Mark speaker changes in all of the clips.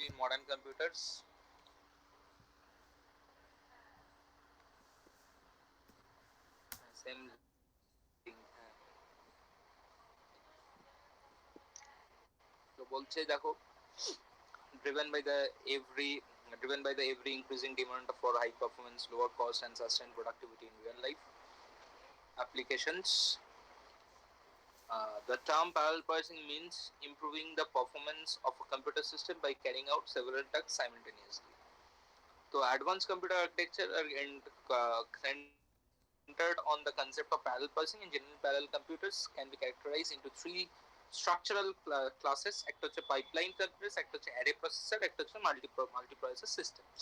Speaker 1: technology in modern computers. Same thing. তো বলছে দেখো, driven by the ever increasing demand for high performance, lower cost and sustained productivity in real life applications. The term parallel processing means improving the performance of a computer system by carrying out several tasks simultaneously. So advanced computer architecture are centered on the concept of parallel processing. In general, parallel computers can be characterized into three structural classes. একটা হচ্ছে pipeline computers, একটা হচ্ছে array processor, একটা হচ্ছে multiprocessor systems.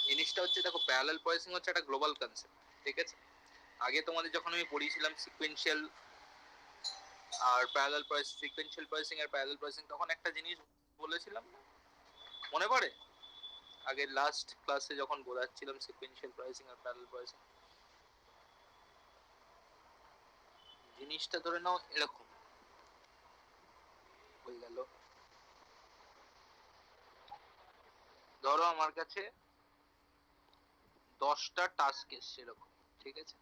Speaker 1: জিনিসটা হচ্ছে দেখো, parallel processing হচ্ছে একটা গ্লোবাল কনসেপ্ট, ঠিক আছে? আগে তোমাদের যখন আমি পড়িয়েছিলাম sequential are parallel sequential processing are parallel processing, তখন একটা জিনিস বলেছিলাম না, মনে পড়ে? আগে লাস্ট ক্লাসে যখন বোঝাচ্ছিলাম sequential processing are parallel processing, জিনিসটা ধরে নাও এরকম হয়ে গেল। ধরো আমার কাছে 10টা টাস্ক এসছে এরকম, ঠিক আছে?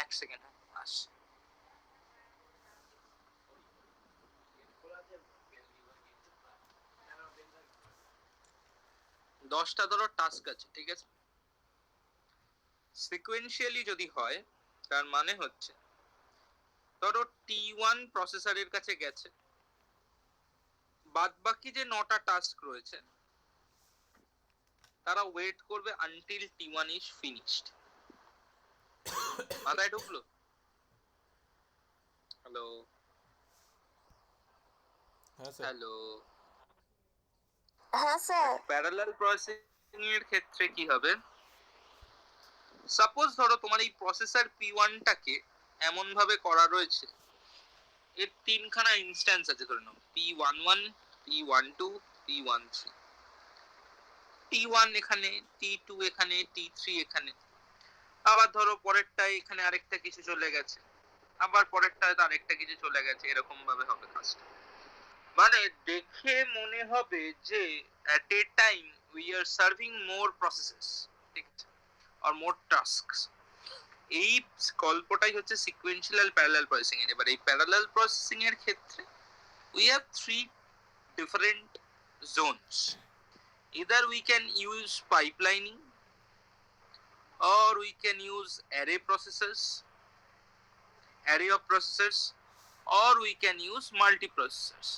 Speaker 1: এক সেকেন্ড আসছে। 10টা ধরো টাস্ক আছে, ঠিক আছে? সিকোয়েন্সিয়ালি যদি হয়, তার মানে হচ্ছে ধরো T1 প্রসেসরের কাছে গেছে, বাদ বাকি যে 9টা টাস্ক রয়েছে তারা ওয়েট করবে আনটিল T1 ইজ ফিনিশড। মাথায় ঢুকলো? Hello hello.
Speaker 2: হ্যাঁ স্যার।
Speaker 1: প্যারালাল প্রসেসিং এর ক্ষেত্রে কি হবে, সাপোজ ধরো তোমার এই প্রসেসর P1 টাকে এমন ভাবে করা রয়েছে, এর তিনখানা ইনস্ট্যান্স আছে, ধরে নাও P11, P12, P13। T1 এখানে, T2 এখানে, T3 এখানে, আবার ধরো পরেরটায় এখানে আরেকটা কিছু চলে গেছে, আবার পরেরটায় আরেকটা কিছু চলে গেছে, এরকম ভাবে হবে কাজটা। মানে দেখে মনে হবে যে at a time we are serving more processes, ঠিক আছে, or more tasks। এই গল্পটাই হচ্ছে সিকোয়েন্সিয়াল আর প্যারালাল প্রসেসিং এর। এবার এই প্যারালাল প্রসেসিং এর ক্ষেত্রে we have three different zones. Either we can use pipelining, or we can use array of processors, or we can use multiprocessors.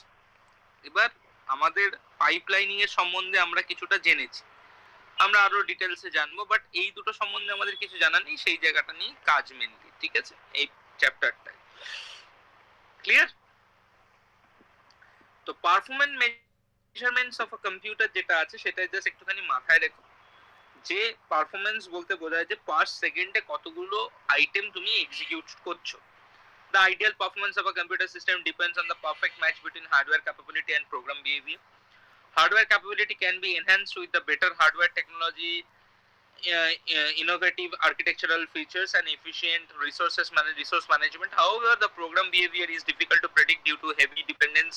Speaker 1: এবার আমাদের pipelining এর সম্বন্ধে আমরা কিছুটা জেনেছি, আমরা আরো ডিটেলসে জানবো, বাট এই দুটো সম্বন্ধে আমাদের কিছু জানা নেই, সেই জায়গাটা নিয়ে কাজ মেনলি, ঠিক আছে, এই চ্যাপ্টারটায়। ক্লিয়ার? তো performance measurements of a computer যেটা আছে সেটা জাস্ট একটুখানি মাথায় রেখো, যে পারফরম্যান্স বলতে বোঝায় যে পার সেকেন্ডে কতগুলো আইটেম তুমি এক্সিকিউট করছো। The ideal performance of a computer system depends on the perfect match between hardware capability and program behavior. Hardware capability can be enhanced with the better hardware technology, innovative architectural features and efficient resource management. However, the program behavior is difficult to predict due to heavy dependence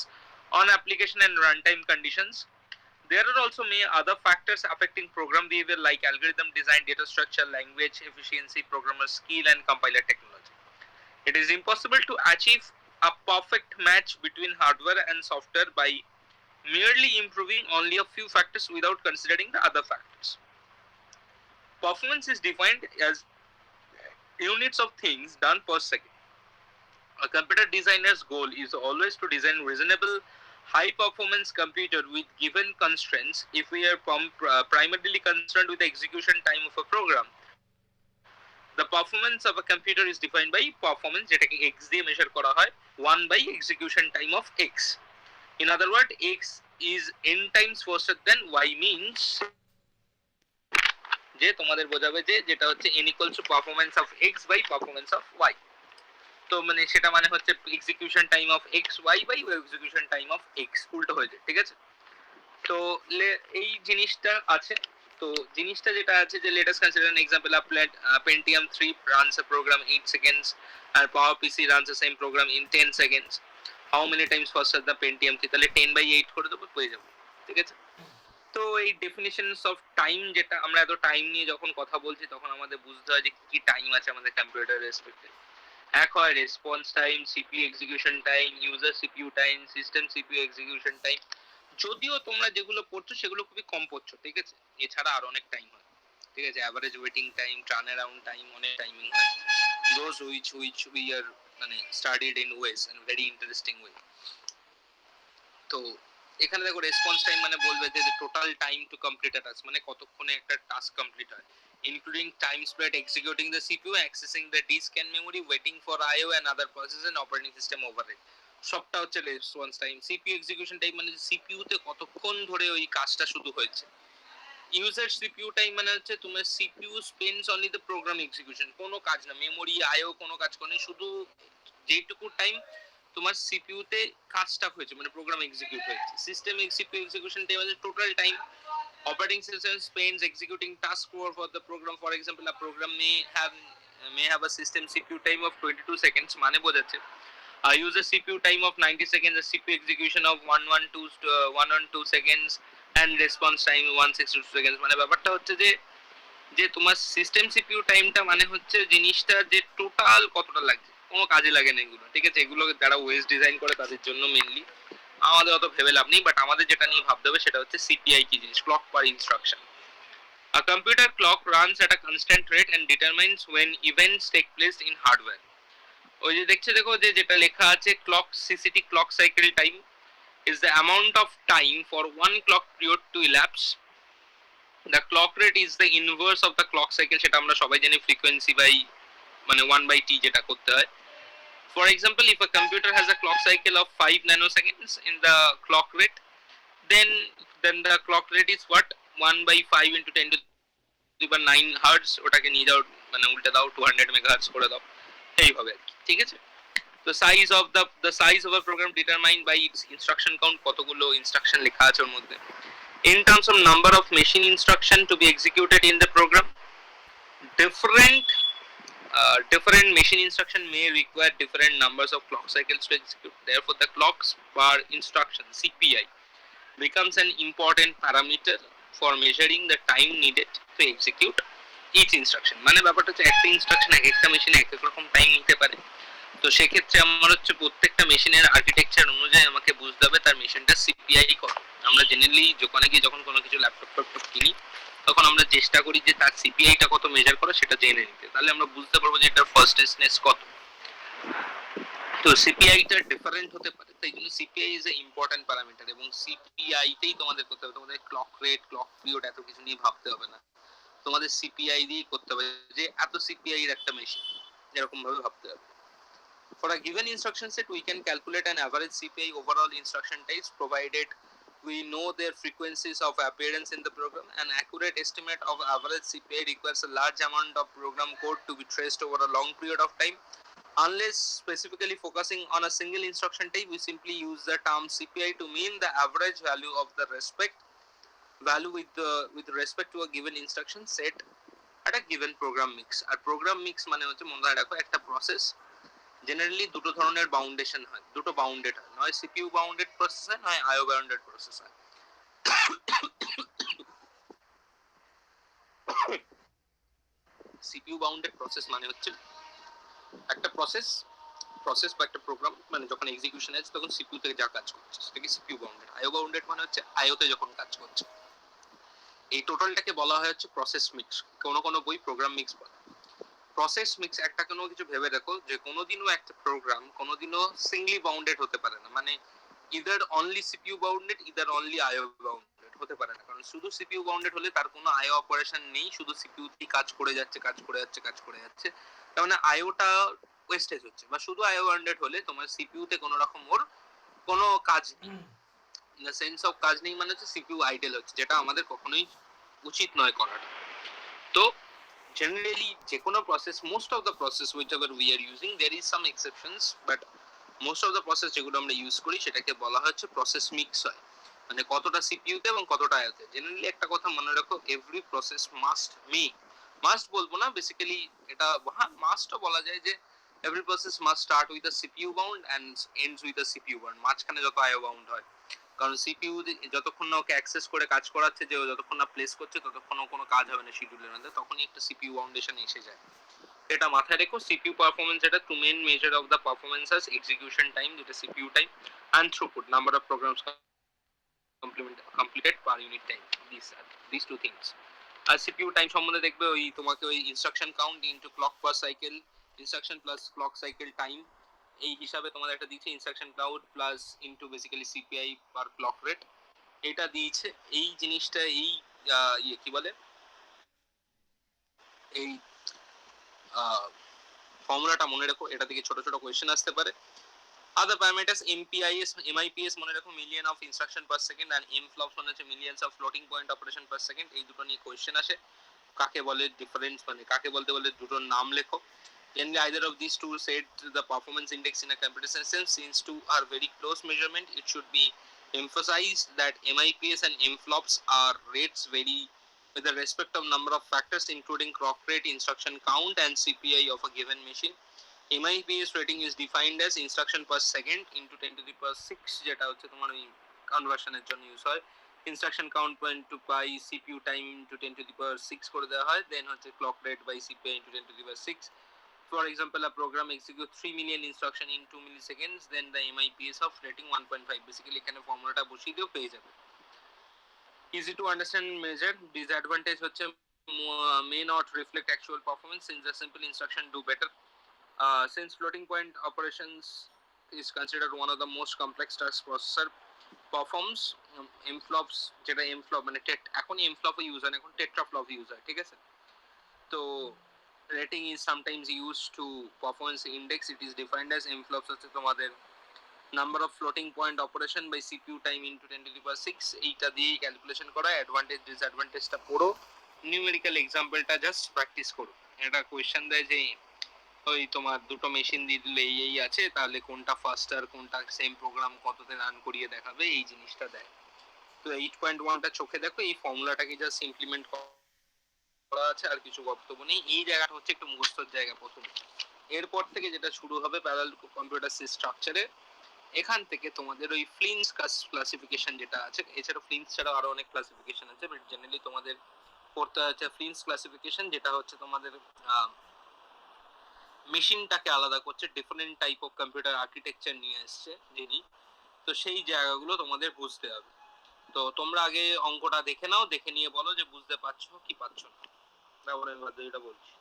Speaker 1: on application and runtime conditions. There are also many other factors affecting program behavior like algorithm design, data structure, language efficiency, programmer skill and compiler technology. It is impossible to achieve a perfect match between hardware and software by merely improving only a few factors without considering the other factors. Performance is defined as units of things done per second. A computer designer's goal is always to design reasonable high performance computer with given constraints. If we are primarily concerned with the execution time of a program, the performance of a computer is defined by performance, যেটাকে x দিয়ে measure করা হয়, 1 by execution time of x. In other words, x is n times faster than y, means যে তোমাদের বোঝাবে যে যেটা হচ্ছে n equals to performance of x by performance of y. তো মানে সেটা মানে হচ্ছে execution time of x y by execution time of x উল্টো হয়ে যায়, ঠিক আছে? তো এই জিনিসটা আছে। তো জিনিসটা যেটা আছে যে let us consider an example of Pentium 3 runs a program 8 seconds and PowerPC runs the same program in 10 seconds. How many times faster the Pentium 3? তাহলে 10/8 করে দেবো, পেয়ে যাবো, ঠিক আছে। তো এই ডেফিনিশনস অফ টাইম, যেটা আমরা এত টাইম নিয়ে যখন কথা বলছি তখন আমাদের বুঝতে হয় যে কি টাইম আছে আমাদের কম্পিউটার রেসপেক্টে। এক হয় response time, CPU execution time, user CPU time, system CPU execution time. যদিও তোমরা যেগুলো পড়ছো সেগুলো খুবই কম পড়ছো, ঠিক আছে, এছাড়া আরো অনেক টাইম হয়, ঠিক আছে, average waiting time, turn around time, অনেক টাইমিং হয়, দোজ হুইচ উই আর মানে studied in ways and very interesting way. তো এখানে দেখো রেসপন্স টাইম মানে বলবে যে total time to complete a task, মানে কতক্ষণে একটা টাস্ক কমপ্লিট হয়, including time spread executing the CPU, accessing the disk and memory, waiting for IO and other process and operating system overhead, সবটা হচ্ছে response time. CPU execution time মানে CPU তে কতক্ষণ ধরে ওই কাজটা শুরু হয়েছে। ইউজার সিপিইউ টাইম মানে হচ্ছে তোমার CPU spends only the program execution, কোনো কাজ না, মেমোরি আইও কোনো কাজ করে, শুধু যেটুকু টাইম তোমার সিপিইউ তে কাজটা হয়েছে মানে প্রোগ্রাম এক্সিকিউট হয়েছে। সিস্টেম সিপিইউ এক্সিকিউশন টাইম আছে total time operating system spends executing task for the program. For example, a program may have a system CPU time of 22 seconds, মানে বোঝাচ্ছে a user CPU time of 90 seconds, a CPU execution of 112 seconds and response time 162 seconds। মানে ব্যাপারটা হচ্ছে যে যে তোমার system CPU টাইমটা মানে হচ্ছে জিনিসটা যে টোটাল কতটা লাগছে, কোনো কাজে লাগে না এগুলো, ঠিক আছে, এগুলো যারা ওয়েস ডিজাইন করে তাদের জন্য মেইনলি, আমাদের অত ভেবে লাভ নেই। বাট আমাদের যেটা নিয়ে ভাবতে হবে সেটা হচ্ছে সিপিআই কি জিনিস, clock per instruction. A computer clock runs at a constant rate and determines when events take place in hardware। ওই যে দেখো যে যেটা লেখা আছে clock সিসিটি clock cycle time is the amount of time for one clock period to elapse. The clock rate is the inverse of the clock cycle, সেটা আমরা সবাই জানি ফ্রিকোয়েন্সি বাই মানে 1/t যেটা করতে হয়। For example, if a computer has a clock cycle of 5 nanoseconds in the clock rate, then the clock rate is what, 1/5 into 10 to the power 9 hertz, ওটাকে নিয়ে যাও মানে উল্টে দাও 200 megahertz করে দাও, এইভাবে আর কি, ঠিক আছে। তো the size of a program determined by its instruction count, কতগুলো ইনস্ট্রাকশন লেখা আছে ওর মধ্যে। In terms of number of machine instruction to be executed in the program, different machine instruction may require different numbers of clock cycles to execute. Therefore, the clocks per instruction (CPI) becomes an important parameter for measuring the time needed to execute each instruction। মানে ব্যাপারটা হচ্ছে একটা instruction এক একটা মেশিনে এক এক রকম টাইম নিতে পারে। তো সেক্ষেত্রে আমার হচ্ছে প্রত্যেকটা মেশিনের আর্কিটেকচার অনুযায়ী আমাকে বুঝতে হবে তার মেশিনটা সিপিআই কত। আমরা জেনারেলি দোকানে গিয়ে যখন কোনো কিছু ল্যাপটপ কিনি তখন আমরা চেষ্টা করি যে তার সিপিআইটা কত মেজার করা সেটা জেনে নিতে, তাহলে আমরা বুঝতে পারবো যে এটার ফাস্টেস্টনেস কত। তো সিপিআইটা ডিফারেন্ট হতে পারে, তাই জন্য CPI is a important parameter, এবং সিপিআইতেই তোমাদের করতে হবে, তোমাদের ক্লক রেট ক্লক পিরিয়ড এত কিছু নিয়ে ভাবতে হবে না, তোমাদের সিপিআই দিয়েই করতে হবে যে এত সিপিআই এর একটা মেশিন, এরকম ভাবে ভাবতে হবে। For a given instruction set, we can calculate an average CPI overall instruction types provided we know their frequencies of appearance in the program. An accurate estimate of average CPI requires a large amount of program code to be traced over a long period of time. Unless specifically focusing on a single instruction type, we simply use the term CPI to mean the average value of the value with respect to a given instruction set at a given program mix. R program mix মানে হচ্ছে মনে রাখো একটা process generally দুটো ধরনের বাউন্ডেশন হয়, দুটো bounded হয়, নয় সিপিইউ বাউন্ডেড প্রসেস হয়, নয় আইও বাউন্ডেড প্রসেস হয়। সিপিইউ বাউন্ডেড প্রসেস মানে হচ্ছে একটা প্রসেস বা একটা প্রোগ্রাম মানে যখন এক্সিকিউশন আছে তখন সিপিইউ থেকে যা কাজ করছে সেটাকে সিপিইউ বাউন্ডেড। আইও বাউন্ডেড মানে হচ্ছে আইও তে যখন কাজ করছে। এই টোটালটাকে বলা হয় হচ্ছে প্রসেস মিক্স, কোনো বই প্রোগ্রাম মিক্স বলে। প্রসেস মিক্স একটা কোনো কিছু ভেবে দেখো যে কোনোদিনও একটা প্রোগ্রাম কোনোদিনও সিঙ্গলি বাউন্ডেড হতে পারে না, মানে either only CPU bounded either only IO bounded হতে পারে না, কারণ শুধু সিপিইউ বাউন্ডেড হলে তার কোনো আইও অপারেশন নেই, শুধু সিপিইউ তেই কাজ করে যাচ্ছে তার মানে আইওটা ওয়েস্টেজ হচ্ছে। বা শুধু আইও বাউন্ডেড হলে তোমার সিপিইউ তে কোনো রকম ওর কোনো কাজ নেই, ইন দ্য সেন্স অফ কাজ নেই মানে হচ্ছে সিপিইউ আইডল হচ্ছে, যেটা আমাদের কখনোই উচিত নয় করাটা। তো generally যেকোনো process, most of the process whichever we are using, there is some exceptions, but most of the process যেগুলো আমরা ইউজ করি সেটাকে বলা হচ্ছে প্রসেস মিক্স হয়। মানে কতটা সিপিইউতে এবং কতটা আইওতে। জেনারেলি একটা কথা মনে রাখো, এভরি প্রসেস মাস্ট বলবো না, বেসিক্যালি এটা হ্যাঁ মাস্টও বলা যায় যে every process must start with a CPU bound and ends with a CPU bound, মাঝখানে যত আইও বাউন্ড হয়। কারণ সিপিইউ যতক্ষণ না ওকে অ্যাক্সেস করে কাজ করাচ্ছে, যে যতক্ষণ না প্লেস করছে ততক্ষণ কোনো কাজ হবে না শিডিউলের মধ্যে, তখনই একটা সিপিইউ বাউন্ডেশন এসে যায়। এটা মাথায় রেখো। সিপিইউ পারফরম্যান্স, এটা two main measure of the performance as execution time, যেটা CPU time, and throughput, number of programs completed per unit time. These two things. আর সিপিইউ টাইম সম্বন্ধে দেখবে ওই তোমাকে ওই instruction count into clock per cycle, instruction plus clock cycle time, এই হিসাবে তোমাদের একটা দিচ্ছে instruction cloud plus into basically CPI per clock rate, এটা দিয়েছে। এই জিনিসটা এই কি বলে, এই ফর্মুলাটা মনে রাখো, এটা থেকে ছোট ছোট কোয়েশ্চেন আসতে পারে। Other parameters MIPS মনে রাখো, million of instruction per second, আর MFLOPS মানে হচ্ছে millions of floating point operation per second. এই দুটো নিয়ে কোয়েশ্চেন আসে। কাকে বলে ডিফারেন্স, মানে কাকে বলতে বলে দুটোর নাম লেখো। Generally either of these two set the performance index in a computer system. Since two are very close measurement, it should be emphasized that MIPS and MFLOPS are rates vary with the respect of number of factors including clock rate, instruction count and CPI of a given machine. MIPS rating is defined as instruction per second into 10 to the power 6, যেটা হচ্ছে তোমার ওই কনভার্সনের জন্য use হয়। Instruction count point to by CPU time into 10 to the power 6 করে দেওয়া হয়। Then হচ্ছে clock rate by CPI into 10 to the power 6। For example, a program executes 3 million instruction in 2 milliseconds, then the MIPS of rating 1.5. Basically এখানে ফর্মুলাটা বসিয়ে দিও, পেয়ে যাবে। Easy to understand measure. Disadvantage হচ্ছে may not reflect actual performance since the simple instruction do better. Since floating point operations is considered one of the most complex tasks processor performs, MFLOPS, যেটা MFLOP মানে এখন MFLOP use হয় না, এখন টেট্রাফ্লপ use হয়, ঠিক আছে। তো rating is sometimes used to performance index. It is defined as MFLOPS হচ্ছে তোমাদের number of floating point operation by CPU time into 10 to the power 6, এইটা দিয়ে ক্যালকুলেশন করা। অ্যাডভান্টেজ ডিসঅ্যাডভান্টেজটা পড়ো, নিউমেরিক্যাল এক্সাম্পলটা জাস্ট প্র্যাকটিস করো। এটা কোয়েশ্চেন দেয় যে ওই তোমার দুটো মেশিন দিয়ে দিলে এই আছে, তাহলে কোনটা ফাস্টার, কোনটা সেম প্রোগ্রাম কততে রান করিয়ে দেখাবে, এই জিনিসটা দেয়। তো 8.1টা চোখে দেখো, এই ফর্মুলাটাকে জাস্ট ইমপ্লিমেন্ট করা আছে, আর কিছু বক্তব্য নেই। এই জায়গাটা হচ্ছে একটু মুখস্থর জায়গা প্রথম। এরপর থেকে যেটা শুরু হবে প্যারালাল কম্পিউটার স্ট্রাকচারে, এখান থেকে তোমাদের ওই ফ্লিন্স ক্লাসিফিকেশন যেটা আছে, এছাড়া ফ্লিন্স ছাড়াও আরো অনেক ক্লাসিফিকেশন আছে, বাট জেনারেলি তোমাদের পড়তে হচ্ছে ফ্লিন্স ক্লাসিফিকেশন, যেটা হচ্ছে তোমাদের মেশিনটাকে আলাদা করছে, different type of computer architecture নিয়ে আসছে যিনি। তো সেই জায়গাগুলো তোমাদের বুঝতে হবে। তো তোমরা আগে অঙ্কটা দেখে নাও, দেখে নিয়ে বলো যে বুঝতে পারছো কি পারছো না, তারপরে এটা বলছি।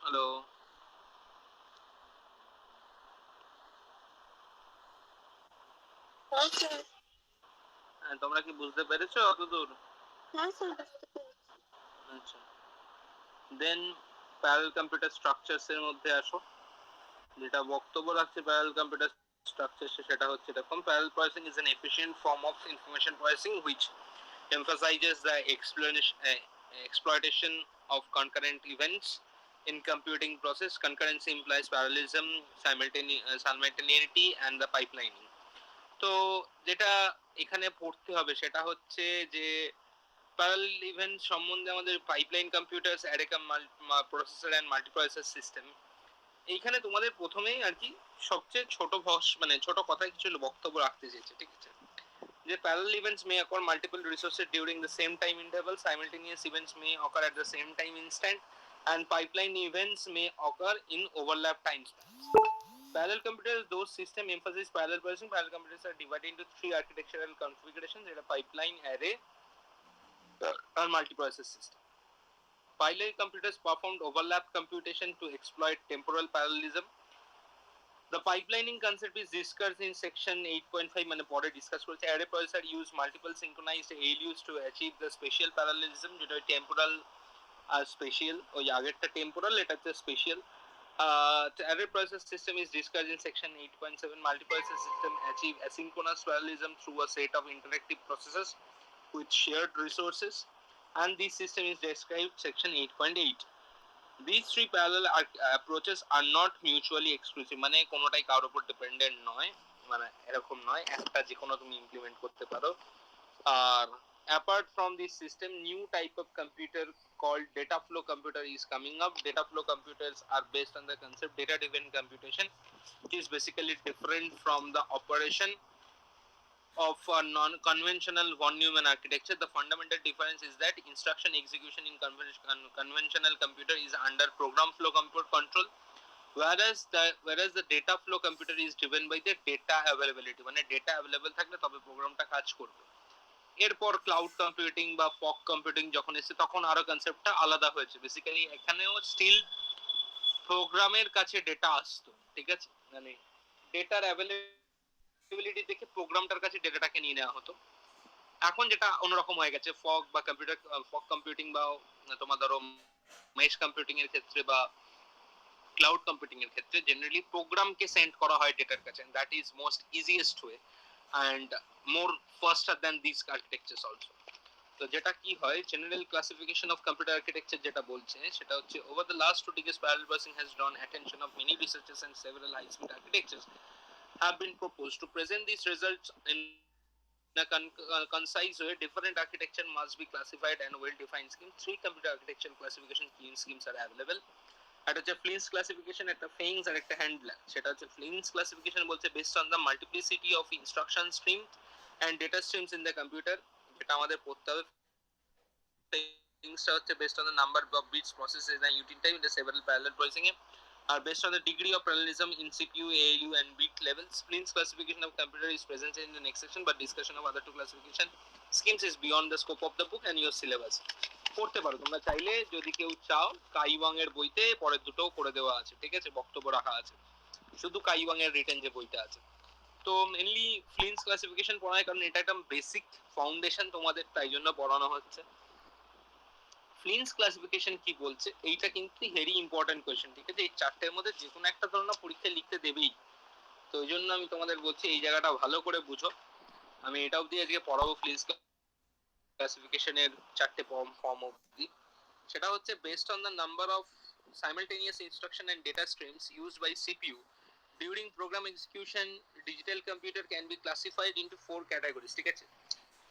Speaker 1: হ্যালো, তোমরা কি বুঝতে পেরেছো অতদূর? আচ্ছা, দেন প্যারালাল কম্পিউটার স্ট্রাকচারস এর মধ্যে আসো। যেটা বক্তব্য রাখছে প্যারালাল কম্পিউটার স্ট্রাকচার, সেটা হচ্ছে এরকম: parallel processing is an efficient form of information processing which emphasizes the exploitation of concurrent events in computing process. Concurrency implies parallelism, simultaneity and the pipelining. তো যেটা এখানে পড়তে হবে সেটা হচ্ছে যে প্যারালাল ইভেন্ট সম্বন্ধে আমাদের পাইপলাইন কম্পিউটারস, অ্যারেকাম প্রসেসর অ্যান্ড মাল্টিপ্রসেসর সিস্টেম। এইখানে তোমাদের প্রথমেই আর কি সবচেয়ে ছোট মানে ছোট কথায় কিছু বক্তব্য রাখতে চেয়েছে, ঠিক আছে। যে parallel events may occur multiple resources during the same time interval. Simultaneous events may occur at the same time instant. and pipeline events may occur in overlap time spans. Parallel computers, those system emphasize parallel processing. Parallel computers are divided into three architectural configurations: pipeline, array, and multiprocess system. Parallel computers performed overlap computation to exploit temporal parallelism. The pipelining concept is discussed in section 8.5 মানে পরে discuss করেছে array processor use multiple synchronized ALUs to achieve the spatial parallelism যেটা temporal আর spatial ওই আগেরটা temporal এটা হচ্ছে spatial array process system is discussed in section 8.7 multiprocess system achieve asynchronous parallelism through a set of interactive processes with shared resources and this system is described section 8.8. These three parallel approaches are not mutually exclusive মানে কোনোটাই কারোর উপর dependent নয় মানে এরকম নয় একটা যে কোনো তুমি ইমপ্লিমেন্ট করতে পারো আর apart from this system new type of computer called data flow computer is coming up. Data flow computers are based on the concept data driven computation which is basically different from the operation of a non-conventional von Neumann architecture. The fundamental difference is that instruction execution in conventional computer is under program flow control, whereas the data flow computer is driven by the data availability. মানে data available থাকলে তবে প্রোগ্রামটা কাজ করবে। এরপর cloud computing বা fog computing যখন এসে তখন আরো কনসেপ্টটা আলাদা হয়েছে। বেসিক্যালি এখানেও স্টিল প্রোগ্রামের কাছে ডেটা আসতো, ঠিক আছে, মানে ডেটার অ্যাভেলেবিলিটি দেখে প্রোগ্রামটার কাছে ডেটাটাকে নিয়ে নেওয়া হতো। এখন যেটা অন্যরকম হয়ে গেছে ফগ বা কম্পিউটার ফগ কম্পিউটিং বা তোমার ধরো মেশ কম্পিউটিং এর ক্ষেত্রে বা ক্লাউড কম্পিউটিং এর ক্ষেত্রে জেনারেলি প্রোগ্রামকে সেন্ড করা হয় ডেটার কাছে, and that is most easiest way and more faster than these architectures also. তো যেটা কি হয় general classification of computer architecture যেটা বলছে সেটা হচ্ছে over the last 2 decades parallel processing has drawn attention of many researchers and several high speed architectures have been proposed to present these results in a concise way. Different architecture must be classified and well defined schemes. 3 computer architecture classification schemes are available. একটা হচ্ছে Flynn's classification, একটা ফেইংস আর একটা handler. সেটা হচ্ছে Flynn's classification বলছে based on the multiplicity of instruction stream and data streams in the computer, যেটা আমাদের পড়তে হবে। ফেইংসটা হচ্ছে based on the number of bits processed in the ইউটিন time in the several parallel processing এ আর based on the degree of parallelism in CPU, ALU and bit levels. Flynn's classification of computer is presented in the next section, but discussion of other two classification schemes is beyond the scope of the book and your syllabus. পড়তে পারো তোমরা চাইলে, যদি কেউ চাও কাইওয়াং এর বইতে পরের দুটো করে দেওয়া আছে, ঠিক আছে, বক্তব্য রাখা আছে, শুধু কাইওয়াং এর রিটেন যে বইটা আছে। তো মেনলি ফ্লিন্স ক্লাসিফিকেশন পড়ায় কারণ এটা একটা বেসিক ফাউন্ডেশন তোমাদের, তাই জন্য পড়ানো হচ্ছে। ফ্লিন্স ক্লাসিফিকেশন কি বলছে এইটা কিন্তু ভেরি ইম্পর্টেন্ট কোয়েশ্চেন, ঠিক আছে, এই চারটের মধ্যে যে কোনো একটা ধরনের পরীক্ষা লিখতে দেবেই, তো ওই জন্য আমি তোমাদের বলছি এই জায়গাটা ভালো করে বুঝো। আমি এটা অবধি আজকে পড়াবো ফ্লিন্স ক্লাসিফিকেশনের চারটে ফর্ম অবধি। সেটা হচ্ছে based on the number of simultaneous instruction and data streams used by CPU during program execution, digital computer can be classified into 4 categories, ঠিক আছে।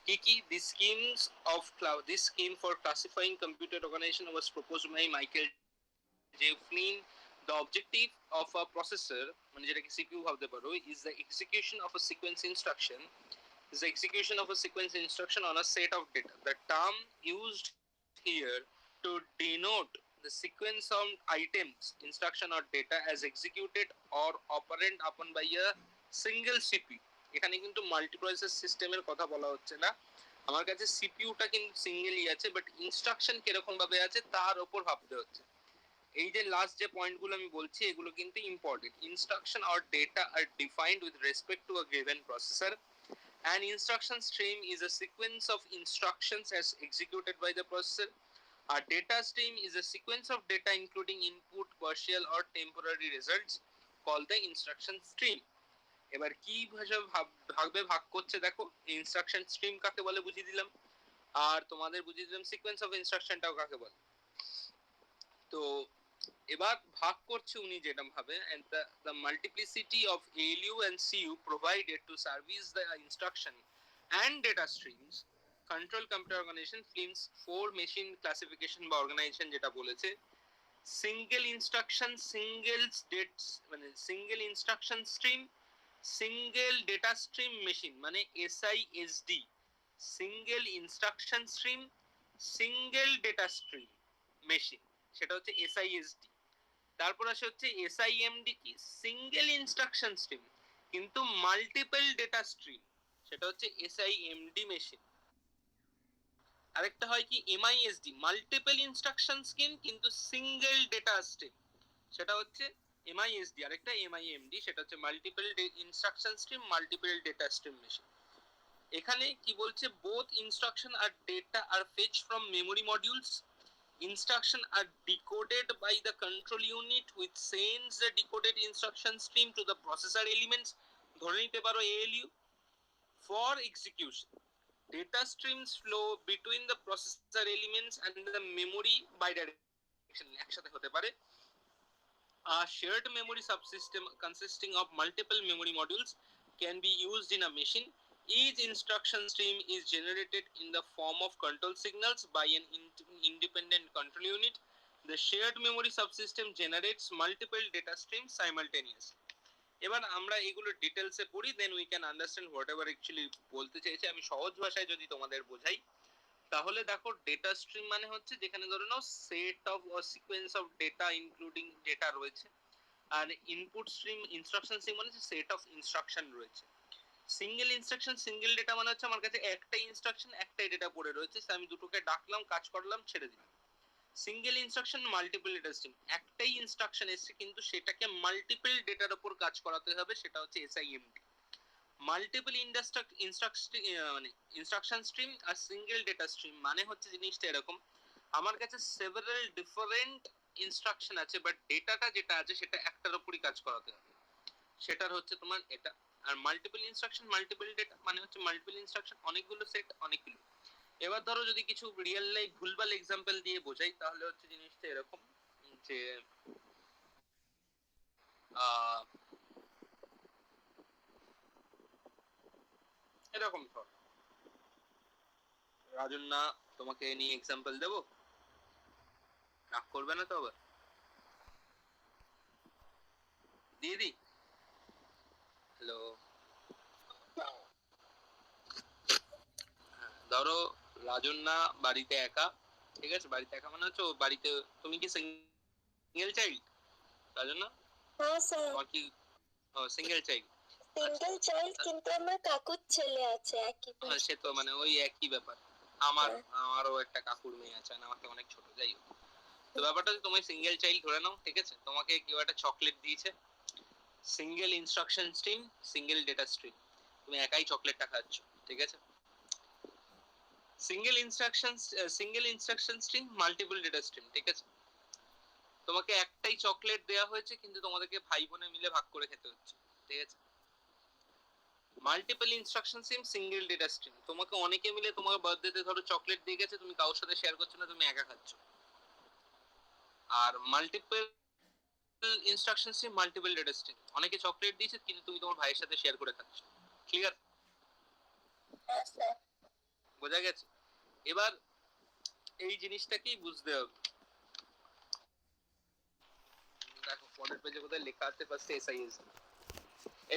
Speaker 1: Kiki, this scheme for classifying computer organization was proposed by Michael J. Flynn. The objective of a processor, মানে যেটাকে CPU ভাবতে পারো, is the execution of a sequence instruction on a set of data. The term used here to denote the sequence of items, instruction or data as executed or operand upon by a single CPU. এখানে কিন্তু multiprocessor সিস্টেমের কথা বলা হচ্ছে না, আমার কাছে সিপিইউটা কিন্তু সিঙ্গেলই আছে, বাট ইনস্ট্রাকশন কিরকম ভাবে আছে তার উপর ভাবতে হচ্ছে। এই যে লাস্ট যে পয়েন্টগুলো আমি বলছি এগুলো কিন্তু important. Instruction or data are defined with respect to a given processor. An instruction stream is a sequence of instructions as executed by the processor. A data stream is a sequence of data including input, partial or temporary results called the instruction stream. এবার কি ভাবে ভাগ করছে দেখো, instruction stream কাকে বলে বুঝিয়ে দিলাম, আর তোমাদের বুঝিয়ে দিলাম সিকোয়েন্স অফ ইনস্ট্রাকশনটাও কাকে বলে। তো এবার ভাগ করছে উনি যেটা ভাবে, and the multiplicity of ALU and CU provided to service the instruction and data streams control computer organization. Flynn's 4 machine classification বা organization যেটা বলেছে, single instruction, single instruction stream, single data stream machine মানে SISD, single instruction stream, single data stream machine, সেটা হচ্ছে SISD। তারপর আসে হচ্ছে SIMD কি, সিঙ্গেল ইনস্ট্রাকশন স্ট্রিম কিন্তু মাল্টিপল ডেটা স্ট্রিম, সেটা হচ্ছে SIMD মেশিন। আরেকটা হয় কি MISD, মাল্টিপল ইনস্ট্রাকশন স্কিম কিন্তু সিঙ্গেল ডেটা স্ট্রিম, সেটা হচ্ছে MISD। আরেকটা MIMD, সেটা হচ্ছে multiple instruction stream multiple data stream machine. এখানে কি বলছে, বোথ ইনস্ট্রাকশন আর data are fetch from memory modules, instruction are decoded by the control unit which sends the decoded instruction stream to the processor elements, ধরে নিতে পারো ALU, for execution. Data streams flow between the processor elements and the memory bidirection, একসাথে হতে পারে। A shared memory subsystem consisting of multiple memory modules can be used in a machine. Each instruction stream is generated in the form of control signals by an independent control unit. The shared memory subsystem generates multiple data streams simultaneously. এবার আমরা এগুলো ডিটেলসে পড়ি, then we can understand whatever actually বলতে চাইছে। আমি সহজ ভাষায় যদি তোমাদের বোঝাই, তাহলে দেখো ডেটা স্ট্রিম মানে হচ্ছে যেখানে ধরে নাও set of sequence of data including data রয়েছে, আর ইনপুট স্ট্রিম ইনস্ট্রাকশন স্ট্রিম মানে হচ্ছে সেট অফ ইনস্ট্রাকশন রয়েছে। সিঙ্গেল ইনস্ট্রাকশন সিঙ্গেল ডেটা মানে হচ্ছে আমার কাছে একটাই ইনস্ট্রাকশন একটাই ডেটা পড়ে রয়েছে, আমি দুটোকে ডাকলাম, কাজ করলাম, ছেড়ে দিলাম। Single instruction multiple data stream, একটাই ইনস্ট্রাকশন এসছে কিন্তু সেটাকে মাল্টিপল ডেটার উপর কাজ করাতে হবে, সেটা হচ্ছে SIMD। মাল্টিপল ইনস্ট্রাকশন স্ট্রিম আর সিঙ্গেল ডেটা স্ট্রিম মানে হচ্ছে জিনিসটা এরকম, আমার কাছে সেভারাল ডিফারেন্ট ইনস্ট্রাকশন আছে, বাট ডেটাটা যেটা আছে সেটা একটার উপরই কাজ করাতে হবে, সেটার হচ্ছে তোমার এটা। আর মাল্টিপল ইনস্ট্রাকশন মাল্টিপল ডেটা মানে হচ্ছে মাল্টিপল ইনস্ট্রাকশন অনেকগুলো সেট অনেকগুলো। এবার ধরো যদি কিছু রিয়েল লাইফ ভুলভাল এক্সাম্পল দিয়ে বোঝাই, তাহলে হচ্ছে জিনিসটা এরকম যে এরকম ধর রাজন্না, তোমাকে নিয়ে এক্সাম্পল দেবো, রাগ করবে না তো আবার? দিয়ে দি, হ্যালো, ধরো রাজন্না বাড়িতে একা, ঠিক আছে, বাড়িতে একা মানে হচ্ছে ও বাড়িতে, তুমি কি সিঙ্গেল চাইল্ড রাজন্না?
Speaker 2: হ্যাঁ স্যার।
Speaker 1: তোমার কি সিঙ্গেল চাইল্ড?
Speaker 2: সিঙ্গেল চাইল্ড, কিন্তু আমার কাকুর ছেলে আছে একই
Speaker 1: হ্যাঁ,
Speaker 2: বয়স।
Speaker 1: সে তো মানে ওই একই ব্যাপার, আমারও একটা কাকুর মেয়ে আছে, মানে আমাকে অনেক ছোট, যাই হোক। তো ব্যাপারটা হচ্ছে তুমি সিঙ্গেল চাইল্ড ধরে নাও, ঠিক আছে, তোমাকে কেউ একটা চকলেট দিয়েছে, single instruction stream single data stream, তুমি একাই চকলেটটা খাচ্ছ, ঠিক আছে। Single instruction stream multiple data stream, ঠিক আছে। তোমাকে একটাই চকলেট দেওয়া হয়েছে কিন্তু তোমাদেরকে ভাই বোনে মিলে ভাগ করে খেতে হচ্ছে, ঠিক আছে। Multiple instruction stream single data stream, তোমাকে অনেকে মিলে তোমার বার্থডেতে ধরো চকলেট দিয়ে গেছে, তুমি কারোর সাথে শেয়ার করছো না, তুমি একা খাচ্ছ। আর multiple instruction stream multiple data stream, অনেকে চকলেট দিয়েছে কিন্তু তুমি তোমার ভাইয়ের সাথে শেয়ার করে খাচ্ছ। ক্লিয়ার? বোঝা গেছে? এবার এই জিনিসটাকেই বুঝতে হবে। দেখো পরের পেজে কোথায় লেখা আছে, ফার্স্টে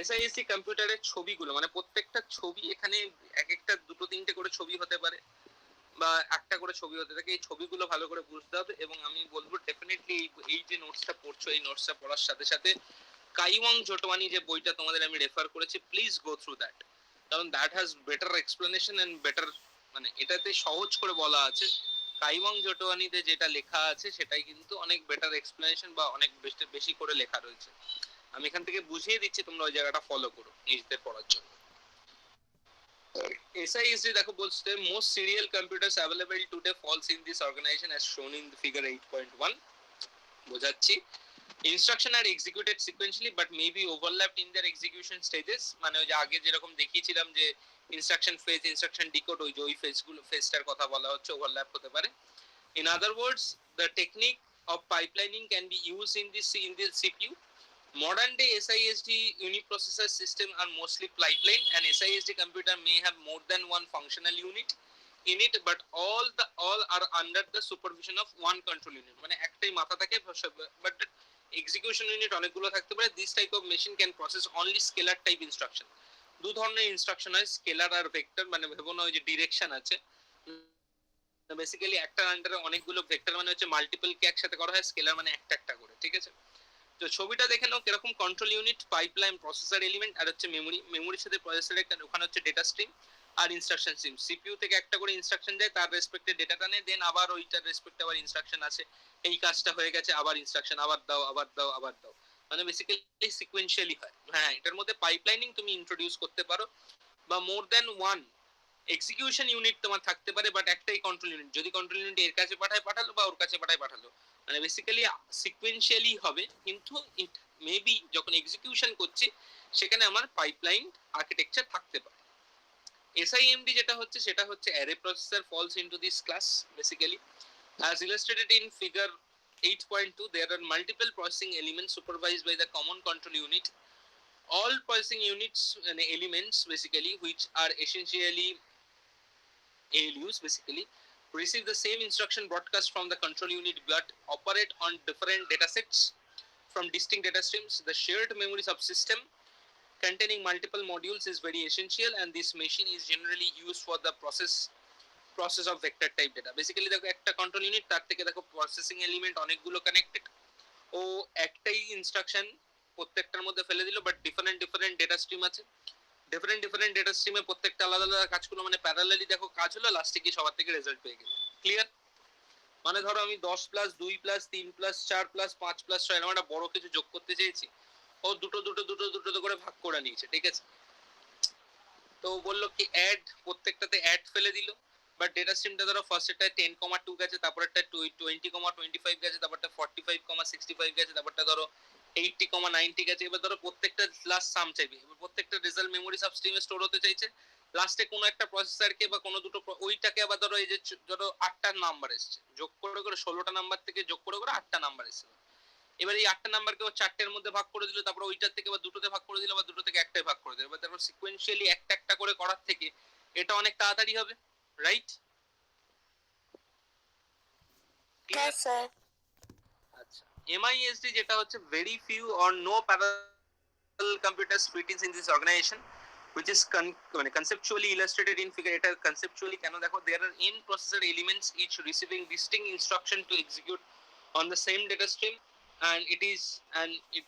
Speaker 1: SISD কম্পিউটারের ছবিগুলো, মানে প্রত্যেকটা ছবি এখানে এক একটা দুটো তিনটে করে ছবি হতে পারে বা একটা করে ছবি হতে থাকে, এই ছবিগুলো ভালো করে বুঝতে হবে। এবং আমি বলবো ডেফিনেটলি এই যে নোটসটা পড়ছো, এই নোটসটা পড়ার সাথে সাথে কাইওয়াং জোটওয়ানি যে বইটা তোমাদের আমি রেফার করেছি, প্লিজ গো থ্রু দ্যাট, কারণ that has better explanation and better, মানে এটাতে সহজ করে বলা আছে। কাইওয়াং জোটওয়ানিতে যেটা লেখা আছে সেটাই কিন্তু অনেক বেটার এক্সপ্লেনেশন বা অনেক বেশি করে লেখা রয়েছে। আমি এখান থেকে বুঝিয়ে দিচ্ছি, তোমরা ওই জায়গাটা ফলো করো নিজেদের পড়ার জন্য। SISD দেখো বলছে most serial computers available today falls in this organization as shown in the figure 8.1. বোঝাচ্ছি, instruction are executed sequentially but may be overlapped in their execution stages, মানে ওই যে আগে যেরকম দেখিয়েছিলাম যে ইনস্ট্রাকশন ফেজ ইনস্ট্রাকশন ডিকোড, ওই যে ওই ফেজটার কথা বলা হচ্ছে, ওভারল্যাপ হতে পারে। In other words, the technique of pipelining can be used in this CPU. Modern day SISD uniprocessor system are mostly pipeline, and SISD computer may have more than one functional unit in it, but all are under the supervision of one control unit, মানে একটাই মাথা থাকে, but execution unit অনেকগুলো থাকতে পারে। This type of machine can process only scalar type instruction. দু ধরনের instruction হয়, স্কেলার আর ভেক্টর, মানে ভেবো না ওই যে ডিরেকশন আছে, বেসিক্যালি একটা আন্ডারে অনেকগুলো ভেক্টর মানে হচ্ছে মাল্টিপল কে একসাথে করা হয়, স্কেলার মানে একটা একটা করে, ঠিক আছে। তো ছবিটা দেখে নাও কিরকম, control unit, pipeline, processor element আর হচ্ছে মেমোরি, মেমোরির সাথে প্রসেসর একটা, ওখানে হচ্ছে ডেটা স্ট্রিম আর ইনস্ট্রাকশন স্ট্রিম। সিপিইউ থেকে একটা করে ইনস্ট্রাকশন যায়, তার রেসপেক্টে ডেটাটা নেয়, দেন আবার ওইটার রেসপেক্টে আবার ইনস্ট্রাকশন আছে, এই কাজটা হয়ে গেছে আবার ইনস্ট্রাকশন, আবার দাও আবার দাও আবার দাও, মানে বেসিক্যালি সিকোয়েন্সিয়ালি হয়। হ্যাঁ, এটার মধ্যে পাইপলাইনিং তুমি ইন্ট্রোডিউস করতে পারো, বা more than one execution unit তোমার থাকতে পারে, বাট একটাই কন্ট্রোল ইউনিট, যদি কন্ট্রোল ইউনিট এর কাছে পাঠায় পাঠালো বা ওর কাছে পাঠালো, মানে বেসিক্যালি সিকোয়েন্সিয়ালি হবে, কিন্তু মেবি যখন এক্সিকিউশন করছি সেখানে আমার পাইপলাইন আর্কিটেকচার থাকতে পারে। এসআইএমডি যেটা হচ্ছে সেটা হচ্ছে array processor falls into this class basically, as illustrated in figure 8.2, there are multiple processing elements supervised by the common control unit. All processing units and elements basically, which are essentially ALUs basically, receive the same instruction broadcast from the control unit but operate on different datasets from distinct data streams. The shared memory subsystem containing multiple modules is very essential, and this machine is generally used for the process of vector type data. Basically দেখো একটা control unit, তার থেকে দেখো processing element অনেকগুলো connected, ও একটাই instruction প্রত্যেকটার মধ্যে ফেলে দিল, but different different data stream আছে, ডিফারেন্ট ডিফারেন্ট ডেটা স্ট্রিমে প্রত্যেকটা আলাদা আলাদা কাজ করলো, মানে প্যারালালি দেখো কাজ হলো, লাস্টে গিয়ে সবার থেকে রেজাল্ট পেয়ে গেল। ক্লিয়ার? মানে ধরো আমি 10+2+3+4+5+6 এরকম একটা বড় কিছু যোগ করতে চেয়েছি, ও দুটো দুটো দুটো দুটো করে ভাগ করে নিয়েছে, ঠিক আছে। তো বললো কি অ্যাড, প্রত্যেকটাতে অ্যাড ফেলে দিল, বাট ডেটা স্ট্রিমটা ধরো ফার্স্টটা 10,2 গেছে, তারপরটা 20,25 গেছে, তারপরটা 45,65 গেছে, তারপরটা ধরো 80,90 গেছে। এবার ধরো প্রত্যেকটা লাস্ট সাম চাইবে, এবার প্রত্যেকটা রেজাল্ট মেমোরি সাবস্ট্রিমে স্টোর হতে চাইছে, লাস্টে কোনো একটা প্রসেসরকে বা কোনো দুটো ওইটাকে আবার ধরো এই যে ধরো 8টা নাম্বার এসছে, যোগ করে করে 16টা নাম্বার থেকে যোগ করে করে 8টা নাম্বার এসছে, এবার এই 8টা নাম্বারকে ও 4টের মধ্যে ভাগ করে দিল, তারপর ওইটার থেকে আবার দুটোতে ভাগ করে দিল, বা দুটো থেকে একটাই ভাগ করে দিল, এবার তারপর সিকোয়েন্সিয়ালি একটা একটা করে করার থেকে এটা অনেক তাড়াতাড়ি হবে, রাইট?
Speaker 2: হ্যাঁ স্যার।
Speaker 1: আচ্ছা, MISD যেটা হচ্ছে very few or no parallel computers fit in this organization, which is conceptually illustrated in figure. এটা conceptually কেন দেখো, there are n processor elements each receiving distinct instruction to execute on the same data stream, and it is and it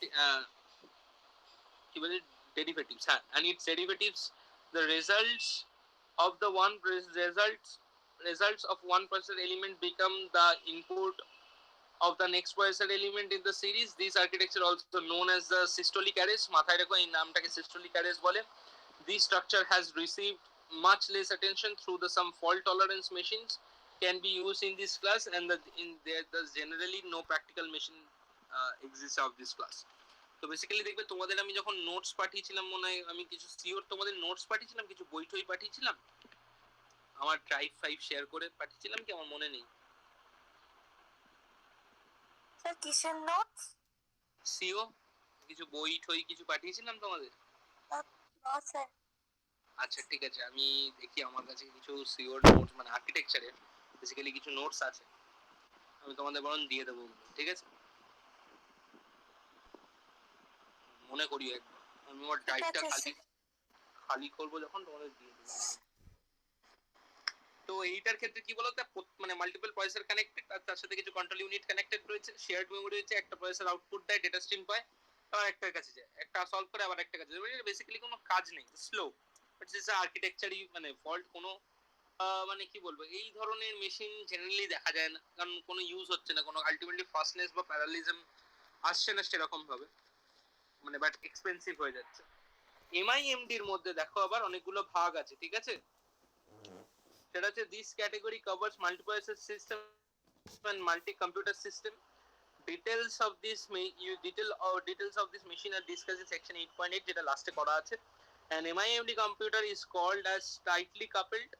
Speaker 1: কি বলে derivatives, হ্যাঁ, and its derivatives, the results of the one results of one processor element become the input of the next processor element in the series. This architecture also known as the systolic arrays, মাথায় রেখো এই নামটাকে systolic arrays বলে। This structure has received much less attention through the some fault tolerance machines can be used in this class, and there's generally no practical machine exists of this class. তো basically দেখবে তোমাদের আমি যখন notes পাঠিয়েছিলাম, মনে হয় আমি কিছু সিওর তোমাদের নোটস পাঠিয়েছিলাম, কিছু বই টই পাঠিয়েছিলাম, আমার ড্রাইভ ফাইভ শেয়ার করে পাঠিয়েছিলাম কি, আমার মনে নেই।
Speaker 2: স্যার কিসের নোটস?
Speaker 1: সিও কিছু বই টই কিছু পাঠিয়েছিলাম তোমাদের?
Speaker 2: না স্যার।
Speaker 1: আচ্ছা ঠিক আছে, আমি দেখি আমার কাছে কিছু সিওর নোটস মানে আর্কিটেকচারের বেসিক্যালি কিছু নোটস আছে, আমি তোমাদের বরং দিয়ে দেবো, ঠিক আছে? মনে করিও একবার, আমি আমার ড্রাইভটা খালি করবো যখন তোমাদের দিয়ে দেবো। তো এইটার ক্ষেত্রে কি বলতো, মানে মাল্টিপল প্রসেসর কানেক্টেড, আর তার সাথে কিছু কন্ট্রোল ইউনিট কানেক্টেড রয়েছে, শেয়ার্ড মেমোরি রয়েছে, একটা প্রসেসর আউটপুট দেয়, ডেটা স্ট্রিম পায়, আবার একটার কাছে যায়, একটা সলভ করে আবার একটা কাছে যায়, বেসিক্যালি কোনো কাজ নেই, স্লো, বাট দিস আর্কিটেকচারই মানে ফল্ট। কোনো মানে কি বলবো, এই ধরনের মেশিন জেনারেলি দেখা যায় না, কারণ কোনো ইউজ হচ্ছে না, কোনো আলটিমেটলি ফাস্টনেস বা প্যারালিজম আসছে না সেরকম ভাবে, মানে বাট এক্সপেন্সিভ হয়ে যাচ্ছে। এমআইএমডির মধ্যে দেখো আবার অনেকগুলো ভাগ আছে, ঠিক আছে? সেটা হচ্ছে this category covers multiprocessor system and multi-computer system. Details of this machine are discussed in section 8.8 যেটা লাস্টে করা আছে। An MIMD computer is called as tightly coupled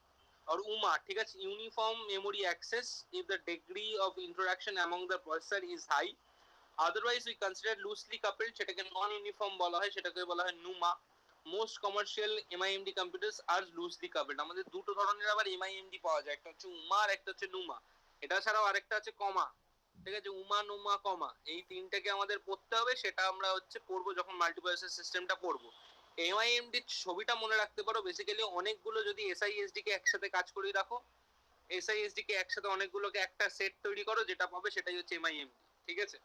Speaker 1: or UMA, ঠিক আছে, uniform memory access, if the degree of interaction among the processor is high. Otherwise we consider loosely coupled, সেটাকে non uniform বলা হয়, সেটাকে বলা হয় NUMA. Most commercial MIMD computers are loosely coupled. আমাদের দুটো ধরনের আবার MIMD পাওয়া যায়, একটা হচ্ছে UMA আর একটা হচ্ছে NUMA। এটা ছাড়াও আরেকটা আছে কমা, ঠিক আছে, উমা নুমা কমা, এই তিনটাকে আমাদের পড়তে হবে, সেটা আমরা হচ্ছে পড়বো যখন মাল্টিপ্রসেসর সিস্টেমটা পড়বো। এমআইএমডি ছবিটা মনে রাখতে পারো, বেসিক্যালি অনেকগুলো যদি এসআইএসডি কে একসাথে কাজ করে রাখো,
Speaker 3: এসআইএসডি কে একসাথে অনেকগুলোকে একটা সেট তৈরি করো, যেটা পাবে সেটাই হচ্ছে এমআইএমডি। ঠিক আছে,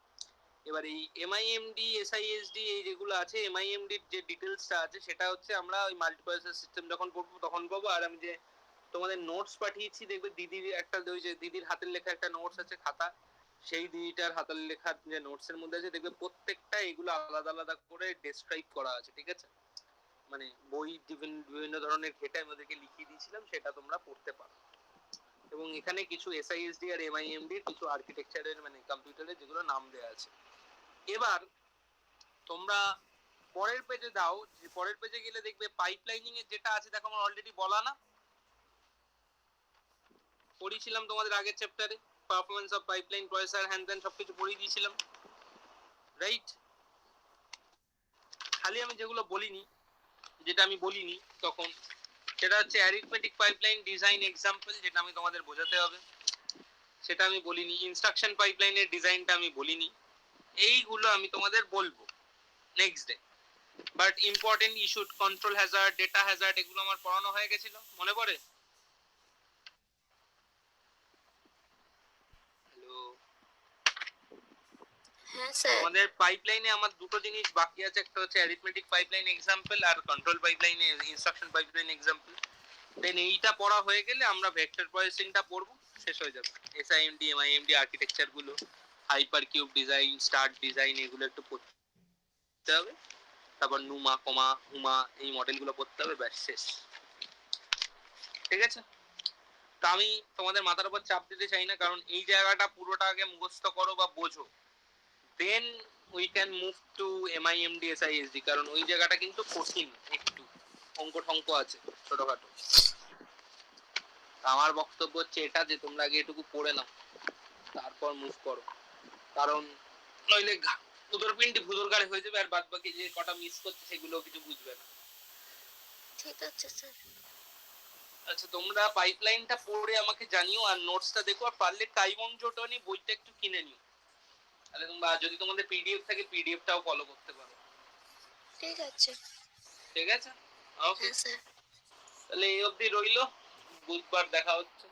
Speaker 3: এবার এই এমআইএমডি এসআইএসডি এই যেগুলো আছে, এমআইএমডির যে ডিটেলসটা আছে সেটা হচ্ছে আমরা ওই মাল্টিপ্রসেসর সিস্টেম যখন পড়বো তখন পাবো। আর আমি যে তোমাদের নোটস পাঠিয়েছি, দেখবে দিদির একটা, ওই যে দিদির হাতের লেখা একটা নোটস আছে খাতা, সেই দিদিটার হাতের লেখা যে নোটসের মধ্যে আছে, দেখবে প্রত্যেকটা এগুলো আলাদা আলাদা করে ডেসক্রাইব করা আছে। ঠিক আছে, মানে বই বিভিন্ন ধরনের ঘেটে আমি ওদেরকে লিখিয়ে দিয়েছিলাম, সেটা তোমরা পড়তে পারো। এবং এখানে কিছু এসআইএসডি আর এমআইএমডি কিছু আর্কিটেকচারের মানে কম্পিউটারের যেগুলো নাম দেওয়া আছে। এবার তোমরা পরের পেজে দাও, যে পরের পেজে গেলে দেখবে পাইপলাইনিং এর যেটা আছে, দেখো আমার অলরেডি বলা না, পড়িয়েছিলাম তোমাদের আগের চ্যাপ্টারে, performance of pipeline processor hand ত্যান সবকিছু পড়িয়ে দিয়েছিলাম, রাইট? খালি আমি যেগুলো বলিনি, যেটা আমি বলিনি তখন, সেটা হচ্ছে অ্যারিথমেটিক পাইপলাইন ডিজাইন এক্সাম্পল, যেটা আমি তোমাদের বোঝাতে হবে, সেটা আমি বলিনি। ইনস্ট্রাকশন পাইপলাইনের ডিজাইনটা আমি বলিনি। এইগুলো আমি তোমাদের বলবো next day. But important issue, control Hazard, data Hazard, এগুলো আমার পড়ানো হয়ে গেছিল, মনে পড়ে? হ্যালো,
Speaker 2: হ্যাঁ স্যার।
Speaker 3: আমাদের পাইপলাইনে আমার দুটো জিনিস বাকি আছে, একটা হচ্ছে অ্যারিথমেটিক পাইপলাইন এক্সাম্পল আর কন্ট্রোল পাইপলাইনে ইনস্ট্রাকশন পাইপলাইন এক্সাম্পল। দেন এইটা পড়া হয়ে গেলে আমরা ভেক্টর প্রসেসিংটা পড়বো, শেষ হয়ে যাবে। এসআইএমডি এমআইএমডি আর্কিটেকচার গুলো, hyper cube design, start design, এগুলো একটু পড়তে হবে। তারপর নুমা, কমা, হুমা, এই মডেলগুলো পড়তে হবে, ব্যাস শেষ। ঠিক আছে, তো আমি তোমাদের মাথার উপর চাপ দিতে চাই না, কারণ এই জায়গাটা পুরোটা আগে মুখস্থ করো বা বোঝো, then we can move to MIMD SISD, কারণ ওই জায়গাটা কিন্তু কঠিন, একটু অঙ্ক ঠঙ্ক আছে ছোটখাটো। আমার বক্তব্য হচ্ছে এটা, যে তোমরা আগে এটুকু পড়ে নাও, তারপর মুভ করো, কারণ নইলে উদর পিন্ডি ভুদর গাড়ি হয়ে যাবে, আর বাদ বাকি যে কটা মিস করছে সেগুলো কিছু বুঝবে না।
Speaker 2: ঠিক আছে স্যার।
Speaker 3: আচ্ছা, তোমরা পাইপলাইনটা পড়ে আমাকে জানিও, আর নোটসটা দেখো, আর পারলে কাইমন জোটনি বইটা একটু কিনে নিও, তাহলে তোমরা, যদি তোমাদের পিডিএফ থাকে পিডিএফটাও ফলো করতে পারো।
Speaker 2: ঠিক আছে।
Speaker 3: ঠিক আছে, ওকে,
Speaker 2: হ্যাঁ স্যার।
Speaker 3: তাহলে এই অবধি রইলো, বুধবার দেখা হচ্ছে।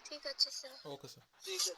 Speaker 2: ঠিক আছে স্যার।
Speaker 4: Okay sir.
Speaker 3: ঠিক আছে।